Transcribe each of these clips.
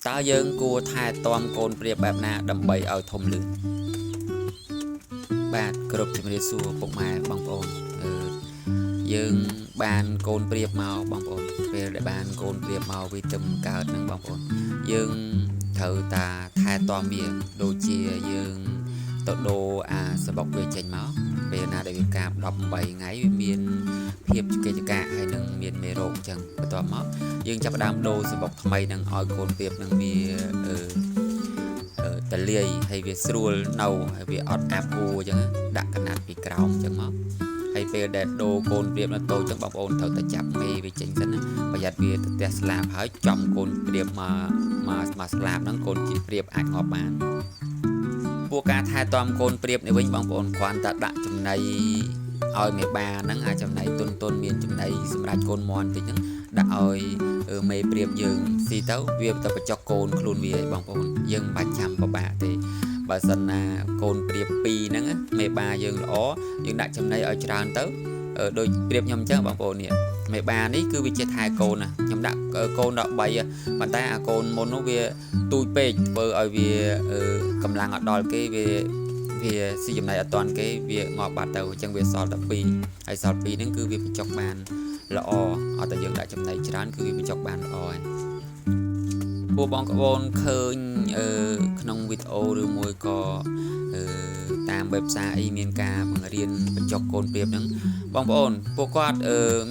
ตาយើងគួរថែទាំកូនព្រាបបែបណាដើម្បីឲ្យធំលឿនបាទគ្រប់ជំរាបសួរពុកម៉ែបងប្អូនយើងបានកូនព្រាបមកបងប្អូនពេលដែលបានកូនព្រាបមកវាទៅកើតនឹងបងប្អូនយើងត្រូវតាថែទាំវាដូចជាយើងទៅដូរអាសបុកវាចេញមកពេលណាដែលវាកាប18ថ្ងៃវាមានភាពចកចកាហើយនឹងមានមេរោគអញ្ចឹងបន្ទាប់មកយើងចាប់ផ្ដើមដូរសបុកថ្មីនឹងឲ្យកូនព្រាបនឹងវាតលាយហើយវាស្រួលនៅហើយវាអត់អាប់អួរអញ្ចឹងដាក់កណាត់ពីក្រោមអញ្ចឹងមកហើយពេលដែលដូរកូនព្រាបនៅតូចអញ្ចឹងបងប្អូនត្រូវតែចាប់មេវាចេញសិនណាប្រយ័ត្នវាទៅផ្ទះស្លាប់ហើយចំកូនព្រាបមកស្លាប់ហ្នឹងកូនជីព្រាបអាចងាប់បានពួកការថែទាំកូនព្រាបនេះវិញបងប្អូនគ្រាន់តែដាក់ចំណីឲ្យមេបាហ្នឹងអាចចំណៃទុនមានចំណៃសម្រាប់កូនមន់តិចហ្នឹងដាក់ឲ្យមេព្រាបយើងស៊ីទៅវាទៅបញ្ចុកកូនខ្លួនវាឯងបងប្អូនយើងមិនបាច់ចាំពិបាកទេបើសិនណាកូនព្រាប2ហ្នឹងមេបាយើងល្អយើងដាក់ចំណីឲ្យច្រើនទៅដូចព្រាបខ្ញុំអញ្ចឹងបងប្អូននេះមេបានេះគឺវាចេះថែកូនណាខ្ញុំដាក់កូន13ប៉ុន្តែអាកូនមុននោះវាទូចពេកធ្វើឲ្យវាកម្លាំងអត់ដល់គេវាស៊ីចំណីអត់តាន់គេវាងាប់បាត់ទៅអញ្ចឹងវាសល់តែ2ហើយសល់2ហ្នឹងគឺវាបញ្ចុកបានល្អអត់តែយើងដាក់ចំណីច្រើនគឺវាបញ្ចុកបានល្អហើយពួកបងប្អូនឃើញក្នុងវីដេអូឬមួយក៏តាម website អីមានការបង្រៀនបញ្ចុកកូនព្រាបហ្នឹងបងប្អូនពួកគាត់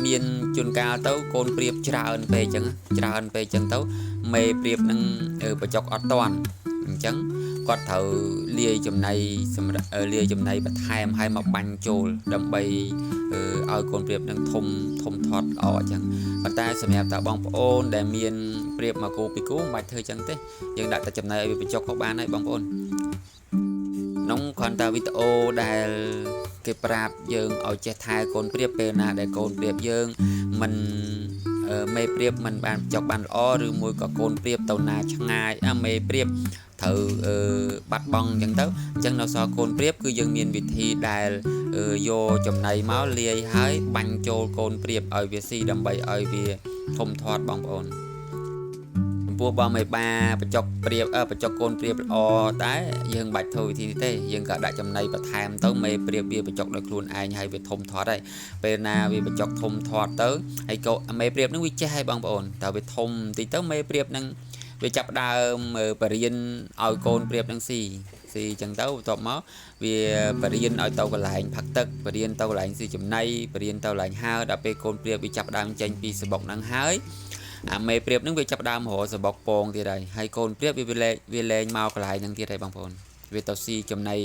មានជួនកាលទៅកូនព្រាបច្រើនពេកអញ្ចឹងទៅមេព្រាបហ្នឹងបញ្ចុកអត់តាន់អញ្ចឹងគាត់ត្រូវលាយចំណីបន្ថែមឲ្យមកបាញ់ចូលដើម្បីឲ្យកូនព្រាបនឹងធំធាត់ល្អអញ្ចឹងប៉ុន្តែសម្រាប់តាបងប្អូនដែលមានព្រាបមកគូពីគូមិនបាច់ធ្វើអញ្ចឹងទេយើងដាក់តែចំណីឲ្យវាបញ្ចុកក៏បានហើយបងប្អូនក្នុងគ្រាន់តែវីដេអូដែលគេប្រាប់យើងឲ្យចេះថែកូនព្រាបពេលណាដែលកូនព្រាបយើងមិនមេព្រាបមិនបានបញ្ចុកបានល្អឬមួយក៏កូនព្រាបទៅណាឆ្ងាយមេព្រាបត្រូវបាត់បង់អញ្ចឹងទៅអញ្ចឹងនៅសល់កូនព្រាបគឺយើងមានវិធីដែលយកចំណីមកលាយហើយបាញ់ចូលកូនព្រាបឲ្យវាស៊ីដើម្បីឲ្យវាធំធាត់បងប្អូនចំពោះបងមេបាបញ្ចុកព្រាបបញ្ចុកកូនព្រាបល្អតែយើងបាច់ធ្វើវិធីនេះទេយើងក៏ដាក់ចំណីបន្ថែមទៅមេព្រាបវាបញ្ចុកដោយខ្លួនឯងហើយវាធំធាត់ហើយពេលណាវាបញ្ចុកធំធាត់ទៅហើយក៏មេព្រាបនឹងវាចេះហើយបងប្អូនតើវាធំបន្តិចទៅមេព្រាបនឹងវាចាប់ដើមបរៀនឲ្យកូនព្រាបនឹងស៊ីអញ្ចឹងទៅបន្ទាប់មកវាបរៀនឲ្យទៅកន្លែងផឹកទឹកបរៀនទៅកន្លែងស៊ីចំណីបរៀនទៅកន្លែងហើរដល់ពេលកូនព្រាបវាចាប់ដើមចេញពីសបុកហ្នឹងហើយអាមេព្រាបនឹងវាចាប់ដើមរកសបុកពងទៀតហើយកូនព្រាបវាលែងមកកន្លែងហ្នឹងទៀតហើយបងប្អូនវាទៅស៊ីចំណី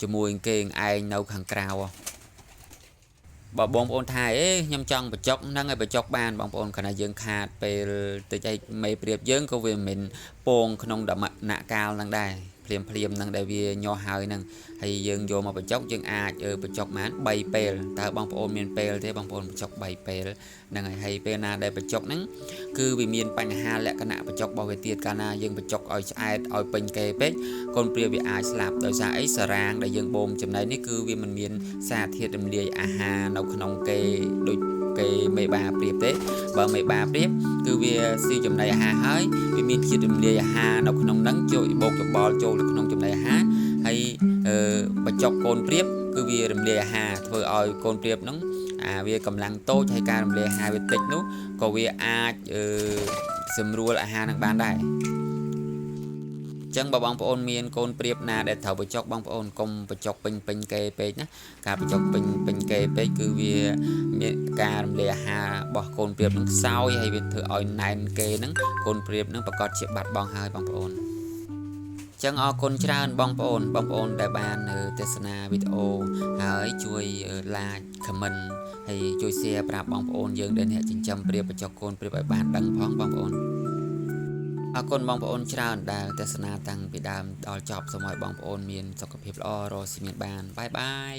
ជាមួយគេឯងនៅខាងក្រៅបើបងប្អូនថាខ្ញុំចង់បញ្ចុកហ្នឹងឲ្យបញ្ចុកបានបងប្អូនគ្រាន់តែយើងខាតពេលតិចឯមេព្រាបយើងក៏វាមិនពងក្នុងដំណាក់កាលហ្នឹងដែរភ្លាមហ្នឹងដែលវាញាស់ហើយហ្នឹងហើយយើងយកមកបញ្ចុកយើងអាចបញ្ចុកបាន3ពេលតើបងប្អូនមានពេលទេបងប្អូនបញ្ចុក3ពេលហ្នឹងហើយពេលណាដែលបញ្ចុកហ្នឹងគឺវាមានបញ្ហាលក្ខណៈបញ្ចុករបស់វាទៀតកាលណាយើងបញ្ចុកឲ្យឆ្អែតឲ្យពេញគេពេកកូនព្រាបវាអាចស្លាប់ដោយសារអីសារ៉ាងដែលយើងបូមចំណីនេះគឺវាមិនមានសារធាតុរំលាយអាហារនៅក្នុងគេដូចគេមេបាព្រាបទេបើមេបាព្រាបគឺវាស៊ីចំណីអាហារហើយវាមានជាតិរំលាយអាហារនៅក្នុងហ្នឹងចូលបោកច្បល់ចូលនៅក្នុងចំណីអាហារហើយបញ្ចុកកូនព្រាបគឺវារំលាយអាហារធ្វើឲ្យកូនព្រាបហ្នឹងវាកម្លាំងតូចហើយការរំលាយអាហារវាតិចនោះក៏វាអាចសម្រួលអាហារនឹងបានដែរចឹងបើបងប្អូនមានកូនព្រាបណាដែលត្រូវបញ្ចុកបងប្អូនកុំបញ្ចុកពេញគេពេកណាការបញ្ចុកពេញគេពេកគឺវាមានការរំលាយអាហាររបស់កូនព្រាបនឹងខ្សោយហើយវាធ្វើឲ្យណែនគេហ្នឹងកូនព្រាបនឹងប្រកាសជាបាត់បង់ហើយបងប្អូនចឹងអរគុណច្រើនបងប្អូនដែលបានទស្សនាវីដេអូហើយជួយ like comment ហើយជួយ share ប្រាប់បងប្អូនយើងដែលអ្នកចិញ្ចឹមព្រាបបញ្ចុកកូនព្រាបឲ្យបានដឹងផងបងប្អូនអរគុណបងប្អូនច្រើនដែលទស្សនាតាំងពីដើមដល់ចប់សូមឲ្យបងប្អូនមានសុខភាពល្អរស់ស៊ីមានបានបាយបាយ